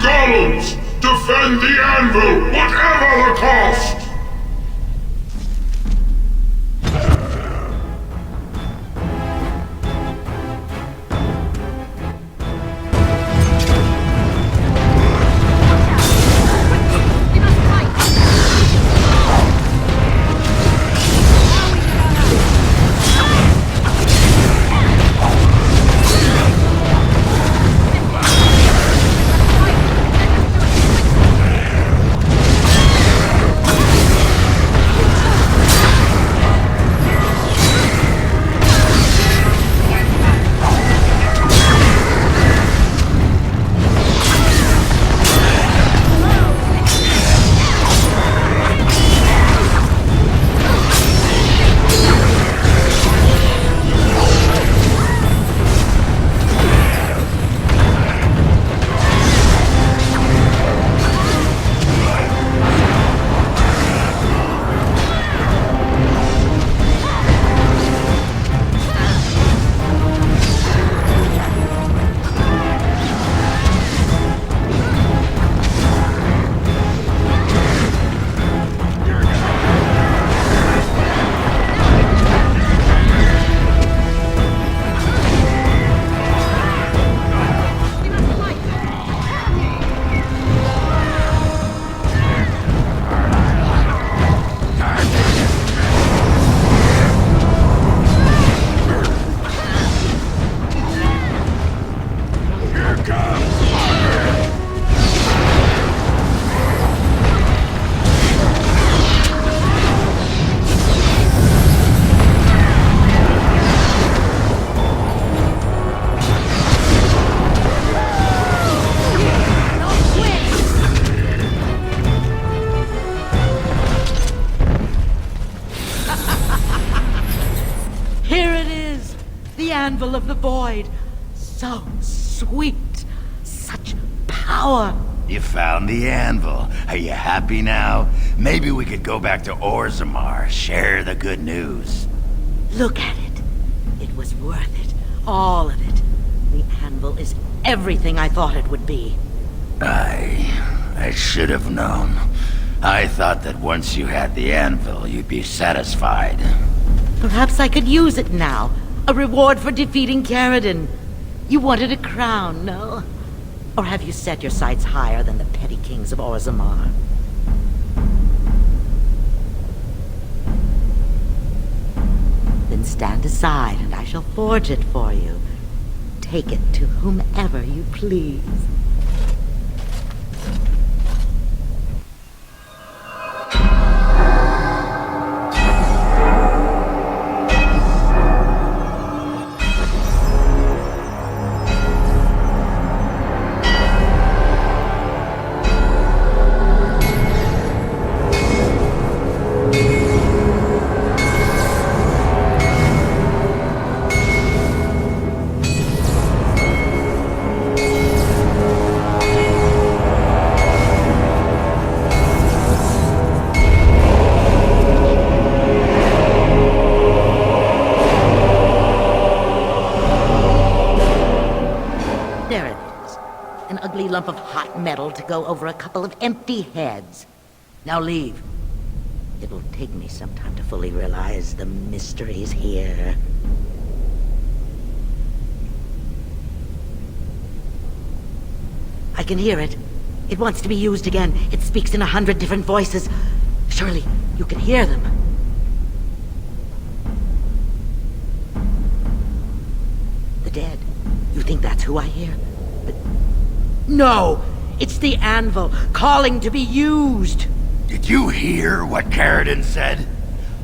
golems! Defend the anvil, whatever the cost! Anvil of the Void. So sweet. Such power. You found the anvil. Are you happy now? Maybe we could go back to Orzammar, share the good news. Look at it. It was worth it. All of it. The anvil is everything I thought it would be. I should have known. I thought that once you had the anvil, you'd be satisfied. Perhaps I could use it now. A reward for defeating Caradon. You wanted a crown, no? Or have you set your sights higher than the petty kings of Orzammar? Then stand aside and I shall forge it for you. Take it to whomever you please. Lump of hot metal to go over a couple of empty heads. Now leave. It will take me some time to fully realize the mysteries here. I can hear it. It wants to be used again. It speaks in 100 different voices. Surely you can hear them. The dead. You think that's who I hear? No! It's the anvil, calling to be used! Did you hear what Caradon said?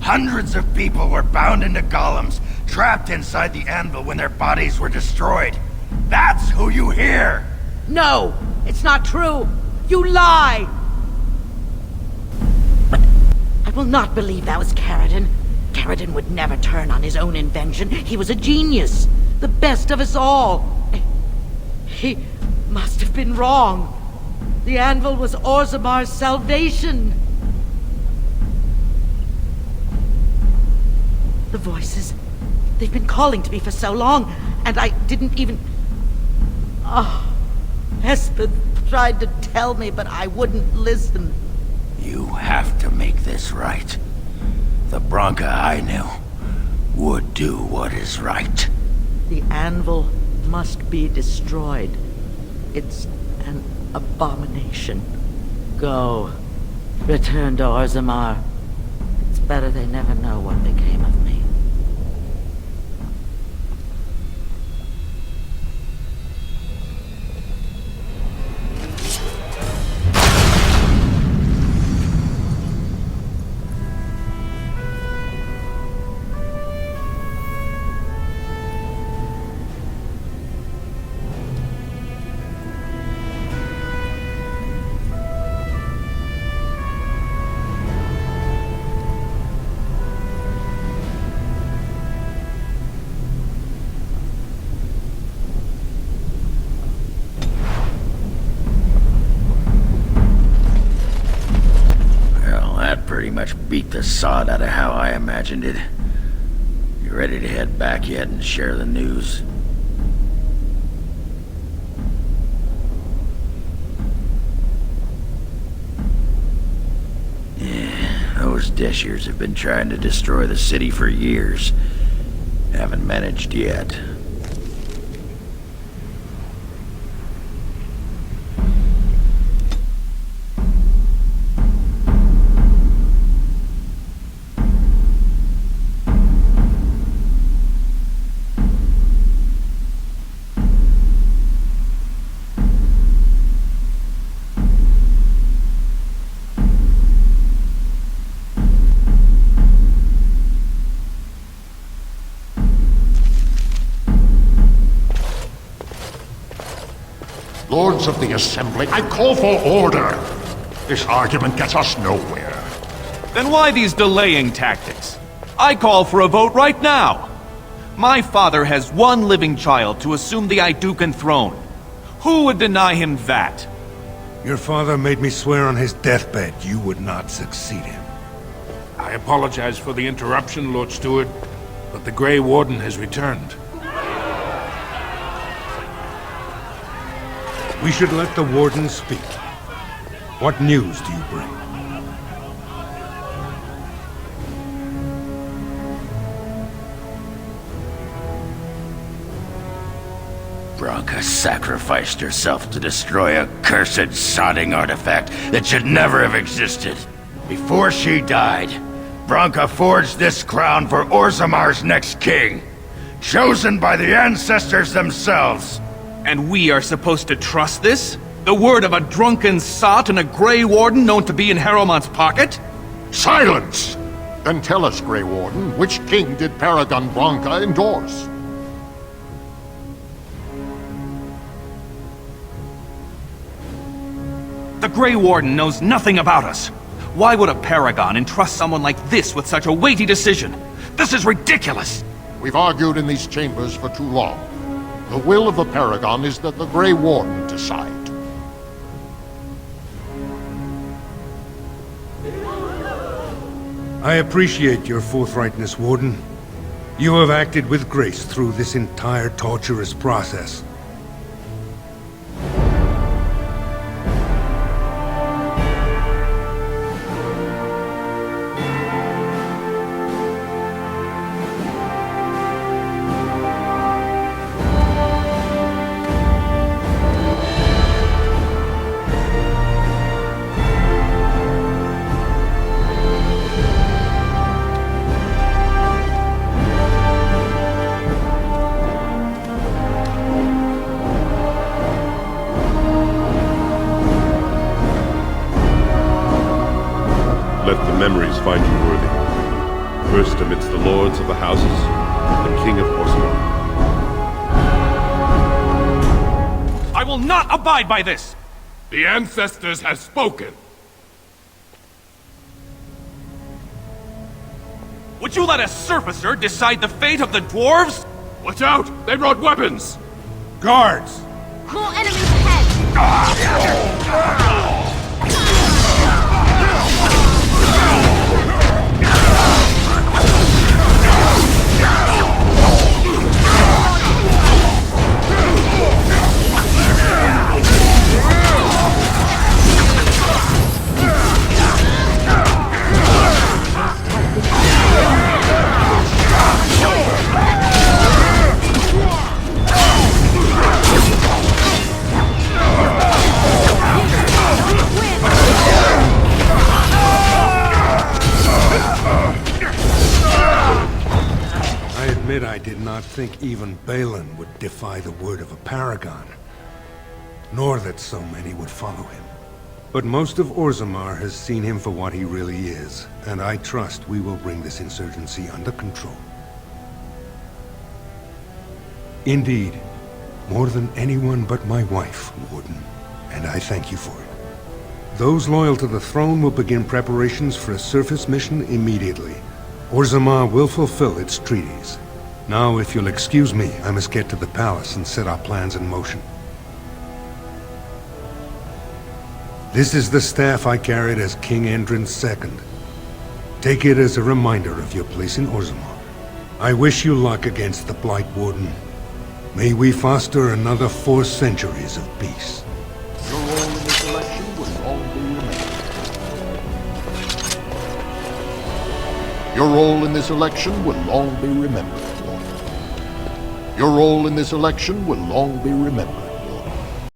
Hundreds of people were bound into golems, trapped inside the anvil when their bodies were destroyed. That's who you hear! No! It's not true! You lie! But I will not believe that was Caradon. Caradon would never turn on his own invention. He was a genius. The best of us all. He must have been wrong. The anvil was Orzammar's salvation. The voices, they've been calling to me for so long, and I didn't even... Oh, Hespeth tried to tell me, but I wouldn't listen. You have to make this right. The Branka I knew would do what is right. The anvil must be destroyed. It's an abomination. Go. Return to Orzammar. It's better they never know what became of me. Pretty much beat the sod out of how I imagined it. You ready to head back yet and share the news? Yeah, those Deshirs have been trying to destroy the city for years. Haven't managed yet. Lords of the Assembly, I call for order. This argument gets us nowhere. Then why these delaying tactics? I call for a vote right now. My father has one living child to assume the Idukan throne. Who would deny him that? Your father made me swear on his deathbed you would not succeed him. I apologize for the interruption, Lord Steward, but the Grey Warden has returned. We should let the Warden speak. What news do you bring? Branka sacrificed herself to destroy a cursed sodding artifact that should never have existed. Before she died, Branka forged this crown for Orzamar's next king, chosen by the ancestors themselves. And we are supposed to trust this? The word of a drunken sot and a Grey Warden known to be in Hieromont's pocket? Silence! Then tell us, Grey Warden, which king did Paragon Branka endorse? The Grey Warden knows nothing about us. Why would a Paragon entrust someone like this with such a weighty decision? This is ridiculous! We've argued in these chambers for too long. The will of the Paragon is that the Grey Warden decide. I appreciate your forthrightness, Warden. You have acted with grace through this entire torturous process. Let the memories find you worthy. First amidst the lords of the houses, the King of Orzammar. I will not abide by this! The ancestors have spoken. Would you let a surfacer decide the fate of the dwarves? Watch out! They brought weapons! Guards! More enemies ahead! I did not think even Balin would defy the word of a paragon, nor that so many would follow him. But most of Orzammar has seen him for what he really is, and I trust we will bring this insurgency under control. Indeed, more than anyone but my wife, Warden, and I thank you for it. Those loyal to the throne will begin preparations for a surface mission immediately. Orzammar will fulfill its treaties. Now, if you'll excuse me, I must get to the palace and set our plans in motion. This is the staff I carried as King Endrin's II. Take it as a reminder of your place in Orzammar. I wish you luck against the Blight Warden. May we foster another 4 centuries of peace. Your role in this election will long be remembered. Your role in this election will long be remembered. Your role in this election will long be remembered.